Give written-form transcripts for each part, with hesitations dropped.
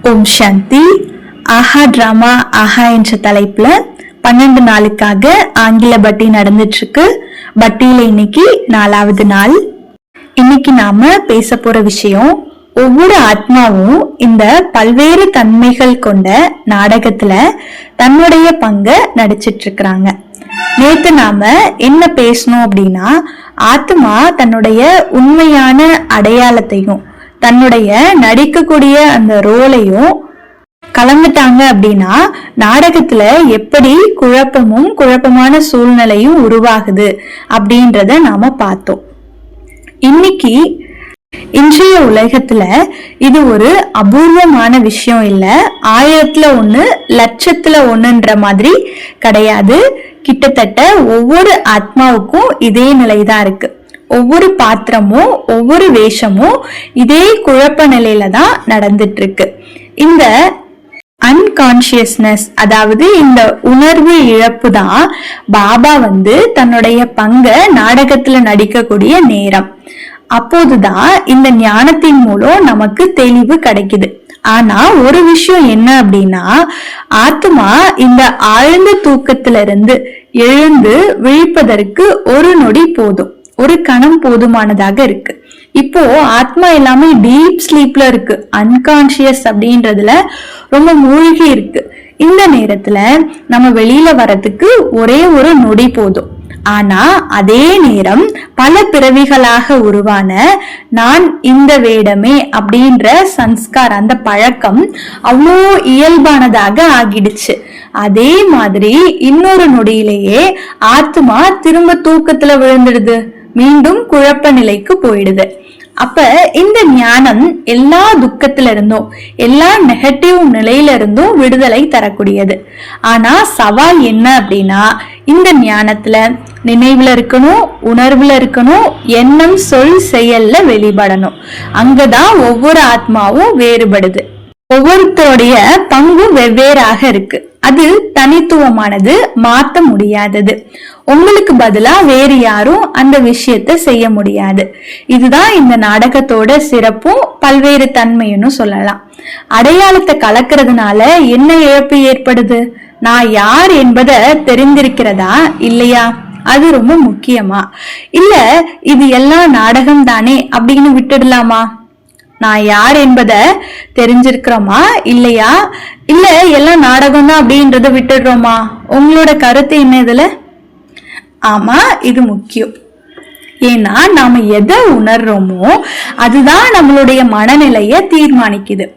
ஓம் சாந்தி. ஆஹா drama ஆஹா என்ற தலைப்புல 12 நாளுக்காக ஆங்கில பட்டி நடந்துட்டு இருக்கு. பட்டியில இன்னைக்கு 4வது நாள். இன்னைக்கு நாம பேச போற விஷயம், ஒவ்வொரு ஆத்மாவும் இந்த பல்வேறு தன்மைகள் கொண்ட நாடகத்துல தன்னுடைய பங்க நடிச்சிட்டு இருக்கிறாங்க. நேத்து நாம என்ன பேசணும் அப்படின்னா, ஆத்மா தன்னுடைய உண்மையான அடையாளத்தையும் தன்னுடைய நடிக்கக்கூடிய அந்த ரோலையும் கலந்துட்டாங்க அப்படின்னா நாடகத்துல எப்படி குழப்பமான சூழ்நிலையும் உருவாகுது அப்படின்றத நாம பார்த்தோம். இன்னைக்கு இன்றைய உலகத்துல இது ஒரு அபூர்வமான விஷயம் இல்ல, 1000ல் 1 லட்சத்துல 1ன்ற மாதிரி கிடையாது. கிட்டத்தட்ட ஒவ்வொரு ஆத்மாவுக்கும் இதே நிலைதான் இருக்கு. ஒவ்வொரு பாத்திரமும் ஒவ்வொரு வேஷமும் இதே குழப்ப நிலையில தான் நடந்துட்டு இருக்கு. இந்த அன்கான்சியஸ்னஸ், அதாவது இந்த உணர்வு இழப்பு தான் பாபா தன்னுடைய பங்க நாடகத்துல நடிக்கக்கூடிய நேரம். அப்போதுதான் இந்த ஞானத்தின் மூலம் நமக்கு தெளிவு கிடைக்குது. ஆனா ஒரு விஷயம் என்ன அப்படின்னா, ஆத்மா இந்த ஆழ்ந்த தூக்கத்திலிருந்து எழுந்து விழிப்பதற்கு ஒரு நொடி போதும், ஒரு கணம் போதுமானதாக இருக்கு. இப்போ ஆத்மா எல்லாமே டீப் ஸ்லீப்ல இருக்கு, அன்கான்சியஸ் அப்படின்றதுல ரொம்ப மூழ்கி இருக்கு. இந்த நேரத்துல நம்ம வெளியில வரதுக்கு ஒரே ஒரு நொடி போதும். ஆனா அதே நேரம் பல பிறவிகளாக உருவான நான் இந்த வேடமே அப்படின்ற சன்ஸ்கார், அந்த பழக்கம் அவ்வளோ இயல்பானதாக ஆகிடுச்சு. அதே மாதிரி இன்னொரு நொடியிலேயே ஆத்மா திரும்ப தூக்கத்துல விழுந்துடுது, மீண்டும் குழப்ப நிலைக்கு போயிடுது. அப்ப இந்த ஞானம் எல்லா துக்கத்தில இருந்தும் எல்லா நெகட்டிவ் நிலையில இருந்தும் விடுதலை தரக்கூடியது. ஆனா சவால் என்ன அப்படின்னா, இந்த ஞானத்துல நினைவுல இருக்கணும், உணர்வுல இருக்கணும், எண்ணம் சொல் செயல்ல வெளிப்படணும். அங்கதான் ஒவ்வொரு ஆத்மாவும் வேறுபடுது. ஒவ்வொருத்தருடைய பங்கும் வெவ்வேறாக இருக்கு. அது தனித்துவமானது, மாத்த முடியாதது. உங்களுக்கு பதிலா வேறு யாரும் அந்த விஷயத்த செய்ய முடியாது. இதுதான் இந்த நாடகத்தோட சிறப்பும் பல்வேறு தன்மைன்னு சொல்லலாம். அடையாளத்தை கலக்கிறதுனால என்ன இழப்பு ஏற்படுது? நான் யார் என்பதை தெரிந்திருக்கிறதா இல்லையா? அது ரொம்ப முக்கியமா? இல்ல இது எல்லாம் நாடகம் தானே அப்படின்னு விட்டுடலாமா? நான் யார் என்பதை தெரிஞ்சிருக்கிறோமா இல்லையா? இல்ல எல்லாம் நாடகம் தான் அப்படின்றத விட்டுடுறோமா? உங்களோட கருத்து என்ன இதுல? ஆமா, இது முக்கியம். ஏன்னா நாம எதை உணர்றோமோ அதுதான் நம்மளுடைய மனநிலைய தீர்மானிக்குது.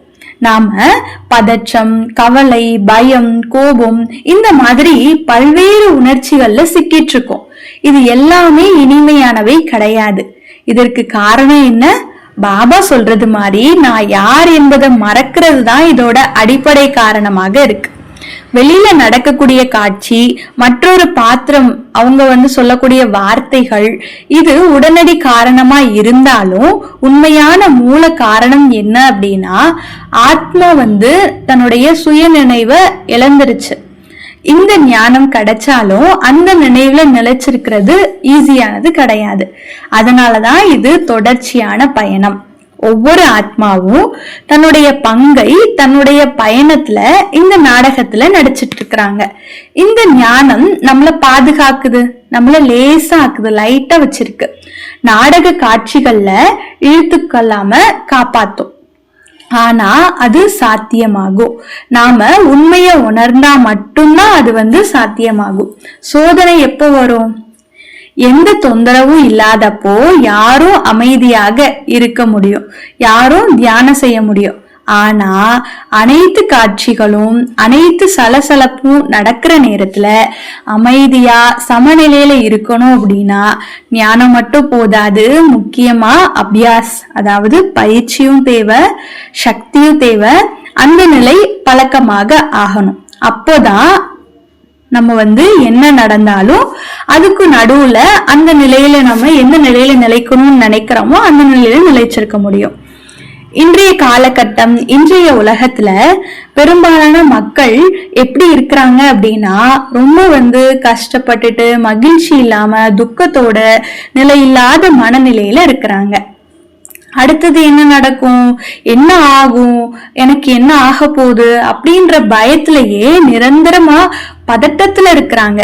நாம பதற்றம், கவலை, பயம், கோபம் இந்த மாதிரி பல்வேறு உணர்ச்சிகள்ல சிக்கிட்டு இருக்கோம். இது எல்லாமே இனிமையானவை கிடையாது. இதற்கு காரணம் என்ன? பாபா சொல்றது மாதிரி நான் யார் என்பதை மறக்கிறது தான் இதோட அடிப்படை காரணமாக இருக்கு. வெளியில நடக்கக்கூடிய காட்சி, மற்றொரு பாத்திரம், அவங்க சொல்லக்கூடிய வார்த்தைகள், இது உடனடி காரணமா இருந்தாலும் உண்மையான மூல காரணம் என்ன அப்படின்னா, ஆத்மா தன்னுடைய சுய நினைவை இழந்துருச்சு. இந்த ஞானம் கிடைச்சாலும் அந்த நினைவுல நிலைச்சிருக்கிறது ஈஸியானது கிடையாது. அதனாலதான் இது தொடர்ச்சியான பயணம். ஒவ்வொரு ஆத்மாவும் தன்னுடைய பங்கை தன்னுடைய பயணத்துல இந்த நாடகத்துல நடிச்சிட்டு இருக்கிறாங்க. இந்த ஞானம் நம்மள பாதுகாக்குது, நம்மள லேசா ஆக்குது, லைட்டா வச்சிருக்கு. நாடக காட்சிகள்ல இழுத்துக்கொள்ளாம காப்பாத்தும். ஆனா அது சாத்தியமாகும். நாம உண்மைய உணர்ந்தா மட்டும்தான் அது சாத்தியமாகும். சோதனை எப்போ வரும்? எந்த தொந்தரவும் இல்லாதப்போ யாரும் அமைதியாக இருக்க முடியும், யாரும் தியானம் செய்ய முடியும். ஆனா அனைத்து காட்சிகளும் அனைத்து சலசலப்பும் நடக்கிற நேரத்துல அமைதியா சமநிலையில இருக்கணும் அப்படின்னா ஞானம் மட்டும் போதாது, முக்கியமா அபியாஸ், அதாவது பயிற்சியும் தேவை, சக்தியும் தேவை. அந்த நிலை பழக்கமாக ஆகணும். அப்போதான் நம்ம என்ன நடந்தாலும் அதுக்கு நடுவுல அந்த நிலையில நம்ம எந்த நிலையில நிலைக்கணும்னு நினைக்கிறோமோ அந்த நிலையில நிலைச்சிருக்க முடியும். இன்றைய காலகட்டம், இன்றைய உலகத்துல பெரும்பாலான மக்கள் எப்படி இருக்கிறாங்க அப்படின்னா, ரொம்ப கஷ்டப்பட்டுட்டு மகிழ்ச்சி இல்லாம துக்கத்தோட நிலையில்லாத மனநிலையில இருக்கிறாங்க. அடுத்தது என்ன நடக்கும், என்ன ஆகும், எனக்கு என்ன ஆக போகுது அப்படின்ற பயத்திலேயே நிரந்தரமா பதட்டத்துல இருக்கிறாங்க.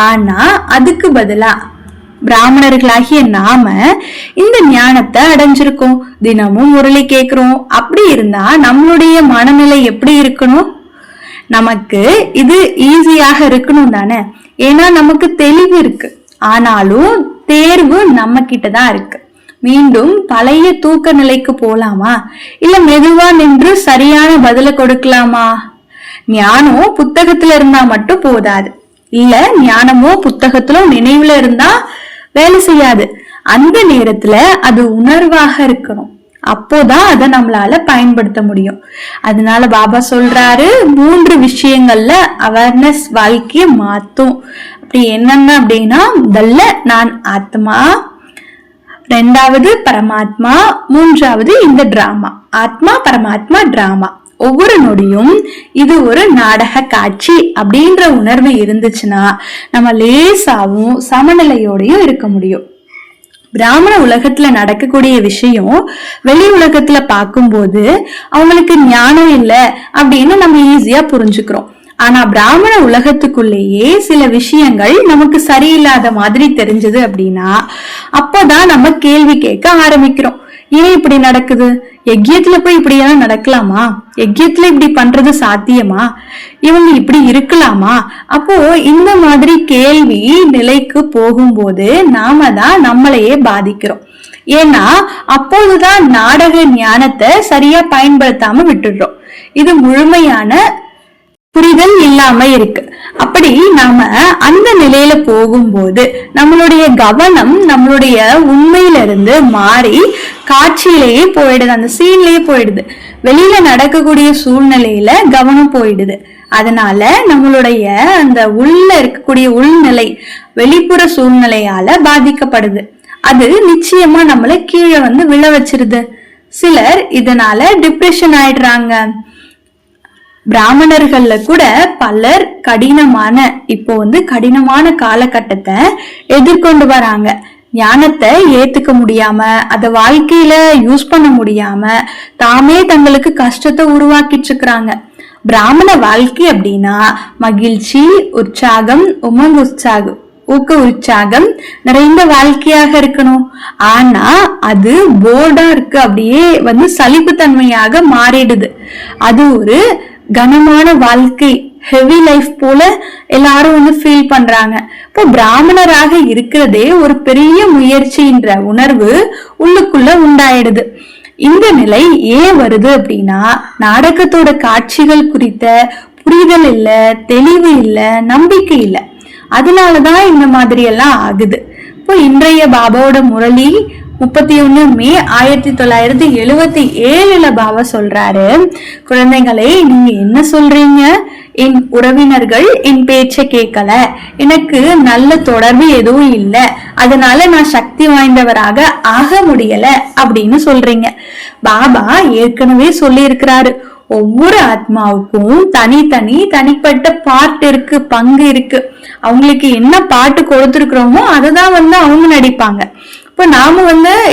ஆனா அதுக்கு பதிலா பிராமணர்களாகிய நாம இந்த ஞானத்தை அடைஞ்சிருக்கோம், தினமும் முரளி கேக்குறோம். அப்படி இருந்தா நம்மளுடைய மனநிலை எப்படி இருக்கணும்? நமக்கு இது ஈஸியாக இருக்கணும் தானே, ஏன்னா நமக்கு தெளிவு இருக்கு. ஆனாலும் தேர்வு நம்ம கிட்டதான் இருக்கு. மீண்டும் பழைய தூக்க நிலைக்கு போலாமா, இல்ல மெதுவா நின்று சரியான பதில கொடுக்கலாமா? ஞானம் புத்தகத்துல இருந்தா மட்டும் போதாது, இல்ல ஞானமோ புத்தகத்துல நினைவுல இருந்தா வேலை செய்யாது. அந்த நேரத்துல அது உணர்வாக இருக்கணும், அப்போதான் அதை நம்மளால பயன்படுத்த முடியும். அதனால பாபா சொல்றாரு, 3 விஷயங்கள்ல அவேர்னஸ் வாழ்க்கைய மாத்தும். அப்படி என்னென்ன அப்படின்னா, முதல்ல நான் ஆத்மா, 2வது பரமாத்மா, 3வது இந்த டிராமா. ஆத்மா பரமாத்மா டிராமா. ஒவ்வொரு நொடியும் இது ஒரு நாடக காட்சி அப்படின்ற உணர்வு இருந்துச்சுன்னா நம்ம லேசாவும் சமநிலையோடையும் இருக்க முடியும். பிராமண உலகத்துல நடக்கக்கூடிய விஷயம் வெளி உலகத்துல பார்க்கும்போது அவங்களுக்கு ஞானம் இல்லை அப்படின்னு நம்ம ஈஸியா புரிஞ்சுக்கிறோம். ஆனா பிராமண உலகத்துக்குள்ளேயே சில விஷயங்கள் நமக்கு சரியில்லாத மாதிரி தெரிஞ்சது அப்படின்னா அப்பதான் நம்ம கேள்வி கேட்க ஆரம்பிக்கிறோம். ஏன் இப்படி நடக்குது? யஜ்யத்துல போய் இப்படி எல்லாம் நடக்கலாமா? யஜ்யத்துல இப்படி பண்றது சாத்தியமா? இவங்க இப்படி இருக்கலாமா? அப்போ இந்த மாதிரி கேள்வி நிலைக்கு போகும்போது நாம தான் நம்மளையே பாதிக்கிறோம். ஏன்னா அப்போதுதான் நாடக ஞானத்தை சரியா பயன்படுத்தாம விட்டுடுறோம். இது முழுமையான புரிதல் இல்லாம இருக்கு. அப்படி நாம அந்த நிலையில போகும்போது நம்மளுடைய கவனம் நம்மளுடைய உண்மையில இருந்து மாறி காட்சியிலேயே போயிடுது, அந்த சீன்லயே போயிடுது. வெளியில நடக்கக்கூடிய சூழ்நிலையில கவனம் போயிடுது. அதனால நம்மளுடைய அந்த உள்ள இருக்கக்கூடிய உள்நிலை வெளிப்புற சூழ்நிலையால பாதிக்கப்படுது. அது நிச்சயமா நம்மள கீழே விழ வச்சிருது. சிலர் இதனால டிப்ரெஷன் ஆயிடுறாங்க. பிராமணர்கள்ல கூட பலர் கடினமான காலகட்டத்தை எதிர்கொண்டு வராங்க. ஞானத்தை ஏத்துக்க முடியாம, அத வாழ்க்கையில யூஸ் பண்ண முடியாம தாமே தங்களுக்கு கஷ்டத்தை உருவாக்கிட்டு இருக்கிறாங்க. பிராமண வாழ்க்கை அப்படின்னா மகிழ்ச்சி, உற்சாகம், ஊக்க உற்சாகம் நிறைந்த வாழ்க்கையாக இருக்கணும். ஆனா அது போர்டா இருக்கு, அப்படியே சலிப்புத்தன்மையாக மாறிடுது. அது ஒரு கனமான வாழ்க்கை, ஹெவி லைஃப் போல எல்லாரும் ஃபீல் பண்றாங்க. இப்போ பிராமணராக இருக்கிறதே ஒரு பெரிய முயற்சின்ற உணர்வு உள்ளுக்குள்ள உண்டாயிடுது. இந்த நிலை ஏன் வருது அப்படின்னா நாடகத்தோட காட்சிகள் குறித்த புரிதல் இல்ல, தெளிவு இல்ல, நம்பிக்கை இல்ல. அதனாலதான் இந்த மாதிரி எல்லாம் ஆகுது. இப்போ இன்றைய பாபாவோட முரளி 31 மே 1977 பாபா சொல்றாரு, குழந்தைகளே நீங்க என்ன சொல்றீங்க? என் உறவினர்கள் என் பேச்ச கேட்கல, எனக்கு நல்ல தொடர்பு எதுவும் இல்லை, அதனால நான் சக்தி வாய்ந்தவராக ஆக முடியல அப்படின்னு சொல்றீங்க. பாபா ஏற்கனவே சொல்லி இருக்கிறாரு, ஒவ்வொரு ஆத்மாவுக்கும் தனிப்பட்ட பார்ட் இருக்கு, பங்கு இருக்கு. அவங்களுக்கு என்ன பாட்டு கொடுத்துருக்கிறோமோ அததான் அவங்க நடிப்பாங்க. இப்ப நாம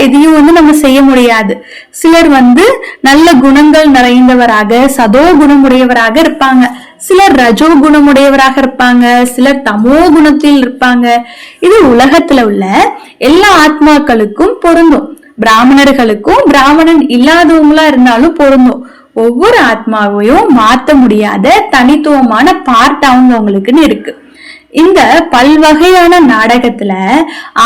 எதையும் நம்ம செய்ய முடியாது. சிலர் நல்ல குணங்கள் நிறைந்தவராக, சதோ குணமுடையவராக இருப்பாங்க. சிலர் ரஜோ குணமுடையவராக இருப்பாங்க, சிலர் தமோ குணத்தில் இருப்பாங்க. இது உலகத்துல உள்ள எல்லா ஆத்மாக்களுக்கும் பொருந்தும். பிராமணர்களுக்கும் பிராமணன் இல்லாதவங்களா இருந்தாலும் பொருந்தும். ஒவ்வொரு ஆத்மாவையும் மாத்த முடியாத தனித்துவமான பார்ட் அவங்களுக்குன்னு இருக்கு. இந்த பல்வகையான நாடகத்துல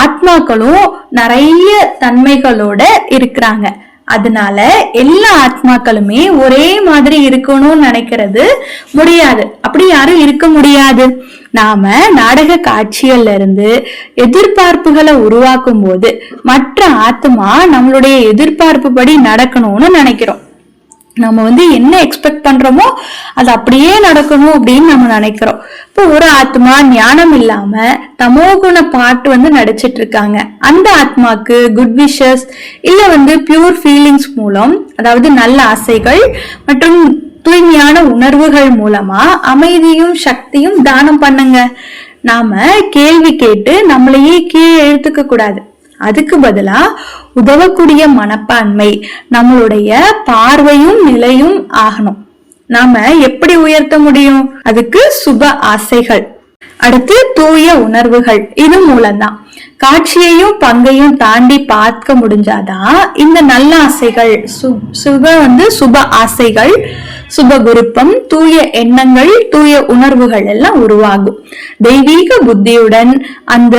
ஆத்மாக்களும் நிறைய தன்மைகளோட இருக்கிறாங்க. அதனால எல்லா ஆத்மாக்களுமே ஒரே மாதிரி இருக்கணும்னு நினைக்கிறது முடியாது. அப்படி யாரும் இருக்க முடியாது. நாம நாடக காட்சிகள்ல இருந்து எதிர்பார்ப்புகளை உருவாக்கும் போது மற்ற ஆத்மா நம்மளுடைய எதிர்பார்ப்பு படி நடக்கணும்னு நினைக்கிறோம். நம்ம என்ன எக்ஸ்பெக்ட் பண்றோமோ அது அப்படியே நடக்கணும் அப்படின்னு நம்ம நினைக்கிறோம். இப்போ ஒரு ஆத்மா ஞானம் இல்லாம தமோகுண பாட்டு நடிச்சிட்டு இருக்காங்க. அந்த ஆத்மாக்கு குட் விஷஸ் இல்ல பியூர் ஃபீலிங்ஸ் மூலம், அதாவது நல்ல ஆசைகள் மற்றும் தூய்மையான உணர்வுகள் மூலமா அமைதியும் சக்தியும் தானம் பண்ணுங்க. நாம கேள்வி கேட்டு நம்மளையே கீழே இழுத்துக்க கூடாது. அதுக்கு பதிலா உதவக்கூடிய மனப்பான்மை, நம்மளுடைய பார்வையும் நிலையும் ஆகணும். நாம எப்படி உயர்த்த முடியும்? அதுக்கு சுப ஆசைகள், அடுத்து தூய உணர்வுகள். இது மூலம்தான் காட்சியையும் பங்கையும் தாண்டி பார்க்க முடிஞ்சாதான் இந்த நல்ல ஆசைகள், சுப ஆசைகள், சுப விருப்பம், தூய எண்ணங்கள், தூய உணர்வுகள் எல்லாம் உருவாகும். தெய்வீக புத்தியுடன் அந்த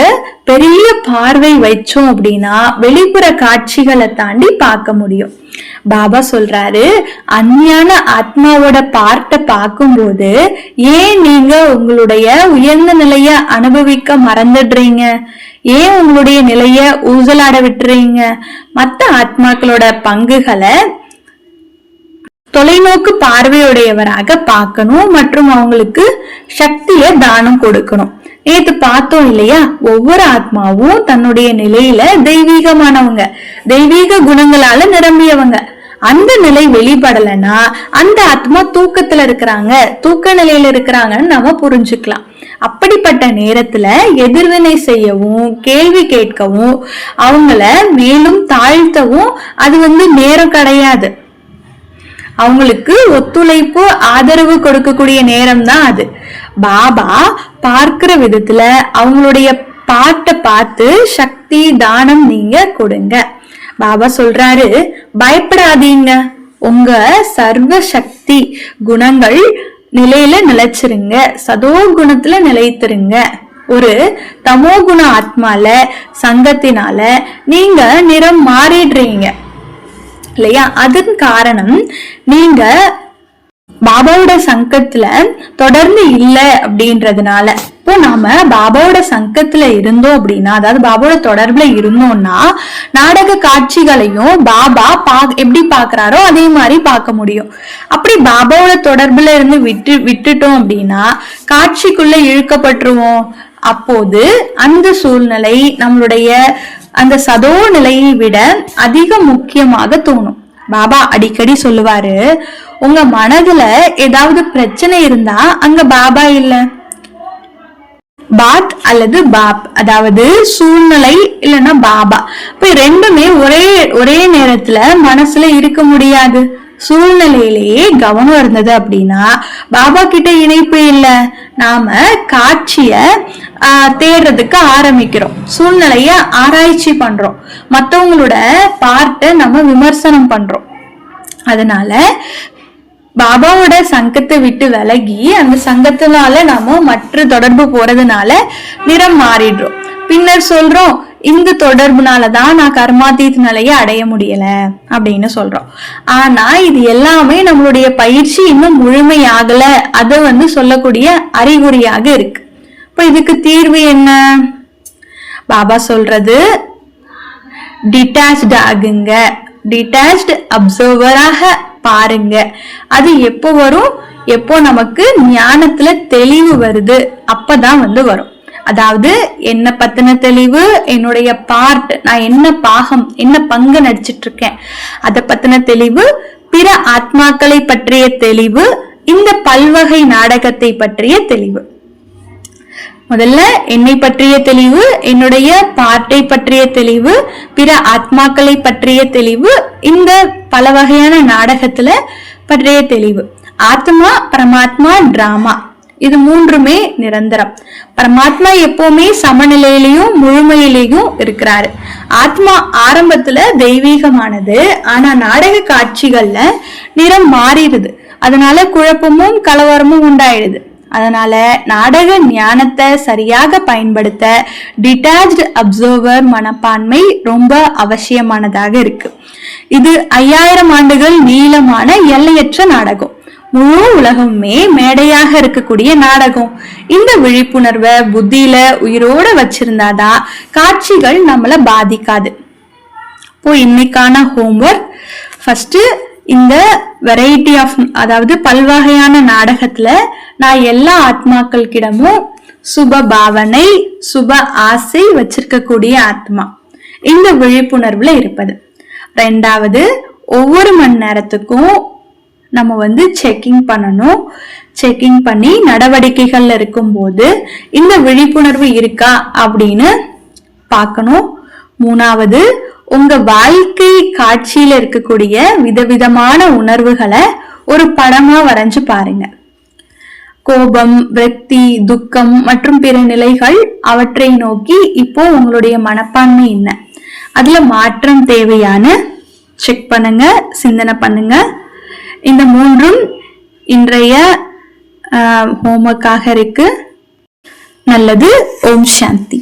பெரிய பார்வை வச்சோம் அப்படின்னா வெளிப்புற காட்சிகளை தாண்டி பார்க்க முடியும். பாபா சொல்றாரு, அஞ்ஞான ஆத்மாவோட பார்ட்ட பார்க்கும்போது ஏன் நீங்க உங்களுடைய உயர்ந்த நிலைய அனுபவிக்க மறந்துடுறீங்க? ஏன் உங்களுடைய நிலைய ஊசலாட விட்டுறீங்க? மற்ற ஆத்மாக்களோட பங்குகளை தொலைநோக்கு பார்வையுடையவராக பார்க்கணும் மற்றும் அவங்களுக்கு சக்திய தானம் கொடுக்கணும். நேத்து பார்த்தோம் இல்லையா, ஒவ்வொரு ஆத்மாவும் தன்னுடைய நிலையில தெய்வீகமானவங்க, தெய்வீக குணங்களால நிரம்பியவங்க. அந்த நிலை வெளிப்படலைன்னா அந்த ஆத்மா தூக்கத்துல இருக்கிறாங்க, தூக்க நிலையில இருக்கிறாங்கன்னு நாம புரிஞ்சுக்கலாம். அப்படிப்பட்ட நேரத்துல எதிர்வினை செய்யவும் கேள்வி கேட்கவும் அவங்கள மேலும் தாழ்த்தவும் அது நேரம் கிடையாது. அவங்களுக்கு ஒத்துழைப்பு ஆதரவு கொடுக்கக்கூடிய நேரம் தான் அது. பாபா பார்க்கிற விதத்துல அவங்களுடைய பாட்டை பார்த்து சக்தி தானம் நீங்க கொடுங்க. பாபா சொல்றாரு, பயப்படாதீங்க, உங்க சர்வ சக்தி குணங்கள் நிலையில நிலைச்சிருங்க, சதோ குணத்துல நிலைத்திருங்க. ஒரு தமோ குண ஆத்மால சங்கத்தினால நீங்க நிறம் மாறிடுறீங்க இல்லையா? அதன் காரணம் நீங்க பாபாவோட சங்கத்துல தொடர்ந்து இல்ல அப்படின்றதுனால. இப்போ நாம பாபாவோட சங்கத்துல இருந்தோம் அப்படின்னா, அதாவது பாபாவோட தொடர்புல இருந்தோம்னா நாடக காட்சிகளையும் பாபா எப்படி பாக்குறாரோ அதே மாதிரி பார்க்க முடியும். அப்படி பாபாவோட தொடர்புல இருந்து விட்டுட்டோம் அப்படின்னா காட்சிக்குள்ள இழுக்கப்பட்டுருவோம். அப்போது அந்த சூழ்நிலை நம்மளுடைய அந்த சதோ நிலையை விட அதிக முக்கியமாக தோணும். பாபா அடிக்கடி சொல்லுவாரு, உங்க மனதுல ஏதாவது பிரச்சனை இருந்தா அங்க பாபா இல்ல, பாத் அல்லது பாப், அதாவது சூழ்நிலை இல்லைன்னா பாபா. இப்ப ரெண்டுமே ஒரே நேரத்துல மனசுல இருக்க முடியாது. சூழ்நிலையிலேயே கவனம் இருந்தது அப்படின்னா பாபா கிட்ட இணைப்பு இல்லை. நாம காட்சிய தேடுறதுக்கு ஆரம்பிக்கிறோம், சூழ்நிலைய ஆராய்ச்சி பண்றோம், மற்றவங்களோட பார்ட்ட நம்ம விமர்சனம் பண்றோம். அதனால பாபாவோட சங்கத்தை விட்டு விலகி அந்த சங்கத்தினால நாம மற்ற தொடர்பு போறதுனால நிறம் மாறிடுறோம். பின்னர் சொல்றோம், இந்த தொடர்புனாலதான் நான் கர்மாதீத் நிலையை அடைய முடியல அப்படின்னு சொல்றோம். ஆனா இது எல்லாமே நம்மளுடைய பயிற்சி இன்னும் முழுமையாகல, அதை சொல்லக்கூடிய அறிகுறியாக இருக்கு. இப்ப இதுக்கு தீர்வு என்ன? பாபா சொல்றது, டிட்டாச்ட் ஆகுங்க, டிட்டாச்ட் அப்சர்வராக பாருங்க. அது எப்போ வரும்? எப்போ நமக்கு ஞானத்துல தெளிவு வருது அப்பதான் வரும். அதாவது என்ன பத்தின தெளிவு, என்னுடைய பார்ட், நான் என்ன பாகம் என்ன பங்கு நடிச்சிட்டு இருக்கேன் அதை பத்தின தெளிவு, பிற ஆத்மாக்களை பற்றிய தெளிவு, இந்த பல்வகை நாடகத்தை பற்றிய தெளிவு. முதல்ல என்னை பற்றிய தெளிவு, என்னுடைய பார்ட்டை பற்றிய தெளிவு, பிற ஆத்மாக்களை பற்றிய தெளிவு, இந்த பல வகையான நாடகத்துல பற்றிய தெளிவு. ஆத்மா, பரமாத்மா, டிராமா, இது மூன்றுமே நிரந்தரம். பரமாத்மா எப்பவுமே சமநிலையிலையும் முழுமையிலையும் இருக்கிறாரு. ஆத்மா ஆரம்பத்துல தெய்வீகமானது, ஆனா நாடக காட்சிகள்ல நிறம் மாறிடுது. அதனால குழப்பமும் கலவரமும் உண்டாயிடுது. அதனால நாடக ஞானத்தை சரியாக பயன்படுத்த டிட்டாச்ட் அப்சர்வர் மனப்பான்மை ரொம்ப அவசியமானதாக இருக்கு. இது 5000 ஆண்டுகள் நீளமான எல்லையற்ற நாடகம். முழு உலகமே மேடையாக இருக்கக்கூடிய நாடகம். இந்த விழிப்புணர்வை புத்தியில உயிரோட வச்சிருந்தாதான் காட்சிகள் நம்மள பாதிக்காது. இப்போ இன்னைக்கான ஹோம்வொர்க், ஃபர்ஸ்ட் இந்த வெரைட்டி ஆஃப், அதாவது பல்வகையான நாடகத்துல நான் எல்லா ஆத்மாக்களிடமும் சுப பாவனை, சுப ஆசை வச்சிருக்கக்கூடிய ஆத்மா, இந்த விழிப்புணர்வுல இருப்பது. ரெண்டாவது, ஒவ்வொரு மணி நேரத்துக்கும் நம்ம செக்கிங் பண்ணணும். செக்கிங் பண்ணி நடவடிக்கைகள்ல இருக்கும்போது இந்த விழிப்புணர்வு இருக்கா அப்படின்னு பார்க்கணும். மூணாவது, உங்க வாழ்க்கை காட்சியில இருக்கக்கூடிய விதவிதமான உணர்வுகளை ஒரு படமா வரைஞ்சு பாருங்க. கோபம், விரக்தி, துக்கம் மற்றும் பிற நிலைகள், அவற்றை நோக்கி இப்போ உங்களுடைய மனப்பான்மை என்ன, அதுல மாற்றம் தேவையான செக் பண்ணுங்க, சிந்தனை பண்ணுங்க. இந்த மூன்றும் இன்றைய ஹோம்ஒர்க்காக இருக்கு. நல்லது. ஓம் சாந்தி.